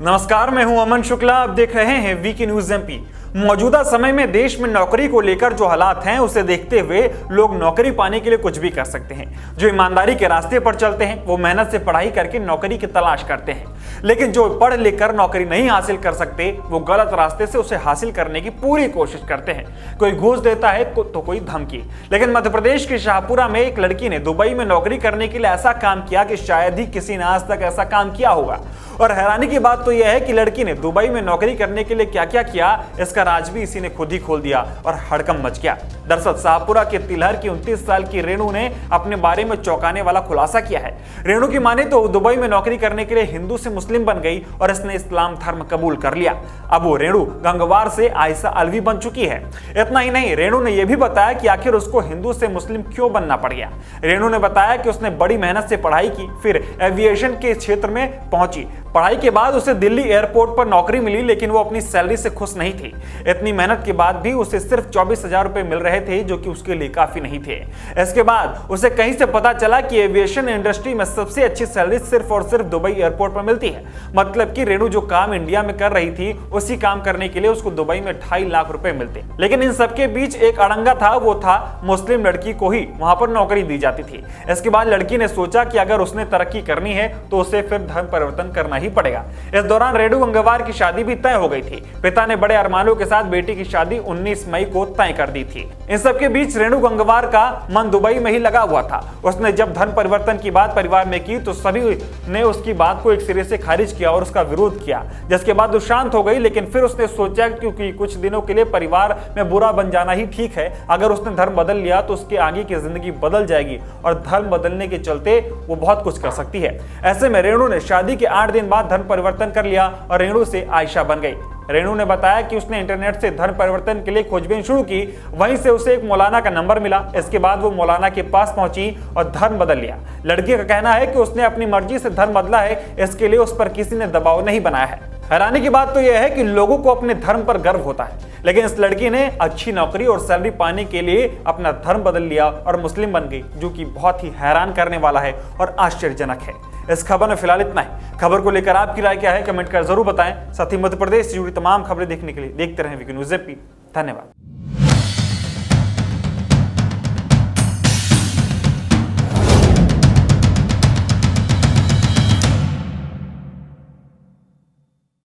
नमस्कार, मैं हूं अमन शुक्ला। आप देख रहे हैं वीके न्यूज एमपी। मौजूदा समय में देश में नौकरी को लेकर जो हालात हैं उसे देखते हुए लोग नौकरी पाने के लिए कुछ भी कर सकते हैं। जो ईमानदारी के रास्ते पर चलते हैं वो मेहनत से पढ़ाई करके नौकरी की तलाश करते हैं, लेकिन जो पढ़ लिख कर नौकरी नहीं हासिल कर सकते वो गलत रास्ते से उसे हासिल करने की पूरी कोशिश करते हैं। कोई घूस देता है तो कोई धमकी। लेकिन मध्य प्रदेश के शाहपुरा में एक लड़की ने दुबई में नौकरी करने के लिए ऐसा काम किया कि शायद ही किसी ने आज तक ऐसा काम किया होगा। और हैरानी की बात तो यह है कि लड़की ने दुबई में नौकरी करने के लिए क्या क्या किया इसका राज भी इसी ने खुद ही खोल दिया और हड़कंप मच गया। दरअसल शाहपुरा के तिलहर की 29 साल की रेणु ने अपने बारे में चौंकाने वाला खुलासा किया है। रेणु की माने तो दुबई में नौकरी करने के लिए हिंदू से मुस्लिम बन गई और इसने इस्लाम धर्म कबूल कर लिया। अब वो रेणु गंगवार से आयशा अलवी बन चुकी है। इतना ही नहीं, रेणु ने यह भी बताया कि आखिर उसको हिंदू से मुस्लिम क्यों बनना पड़ गया। रेणु ने बताया कि उसने बड़ी मेहनत से पढ़ाई की, फिर एविएशन के क्षेत्र में पहुंची। पढ़ाई के बाद उसे दिल्ली एयरपोर्ट पर नौकरी मिली, लेकिन वो अपनी सैलरी से खुश नहीं थी। इतनी मेहनत के बाद भी उसे सिर्फ 24,000 रुपए मिल रहे थे, जो कि उसके लिए काफी नहीं थे। इसके बाद उसे कहीं से पता चला कि एविएशन इंडस्ट्री में सबसे अच्छी सैलरी सिर्फ और सिर्फ दुबई एयरपोर्ट पर मिलती है। मतलब कि रेणु जो काम इंडिया में कर रही थी उसी काम करने के लिए उसको दुबई में 2.5 लाख रुपए मिलते। लेकिन इन सबके बीच एक अड़ंगा था, वो था मुस्लिम लड़की को ही वहां पर नौकरी दी जाती थी। इसके बाद लड़की ने सोचा कि अगर उसने तरक्की करनी है तो उसे फिर धर्म परिवर्तन करना ही पड़ेगा। इस दौरान रेणु गंगवार की शादी भी तय हो गई थी। पिता ने बड़े अरमानों के साथ बेटी की शादी 19 मई को तय कर दी थी। इन सबके बीच रेणु गंगवार का मन दुबई में ही लगा हुआ था। उसने जब धर्म परिवर्तन की बात परिवार में की तो सभी ने उसकी बात को एक सिरे से खारिज किया और उसका विरोध किया, जिसके बाद वो शांत हो गई। लेकिन फिर उसने सोचा क्योंकि कुछ दिनों के लिए परिवार में बुरा बन जाना ही ठीक है, अगर उसने धर्म बदल लिया तो उसके आगे की जिंदगी बदल जाएगी और धर्म बदलने के चलते वो बहुत कुछ कर सकती है। ऐसे में रेणु ने शादी के 8 दिन बाद धर्म परिवर्तन कर लिया और रेणु से आयशा बन गई। रेणु ने बताया कि उसने इंटरनेट से धर्म परिवर्तन के लिए खोजबीन शुरू की, वहीं से उसे एक मौलाना का नंबर मिला। इसके बाद वो मौलाना के पास पहुंची और धर्म बदल लिया। लड़की का कहना है कि उसने अपनी मर्जी से धर्म बदला है, इसके लिए उस पर किसी ने दबाव नहीं बनाया है। हैरानी की बात तो यह है कि लोगों को अपने धर्म पर गर्व होता है, लेकिन इस लड़की ने अच्छी नौकरी और सैलरी पाने के लिए अपना धर्म बदल लिया और मुस्लिम बन गई, जो कि बहुत ही हैरान करने वाला है और आश्चर्यजनक है। इस खबर में फिलहाल इतना ही। खबर को लेकर आपकी राय क्या है, कमेंट कर जरूर बताएं। साथ ही मध्य प्रदेश से जुड़ी तमाम खबरें देखने के लिए देखते रहें वीके न्यूज एमपी। धन्यवाद।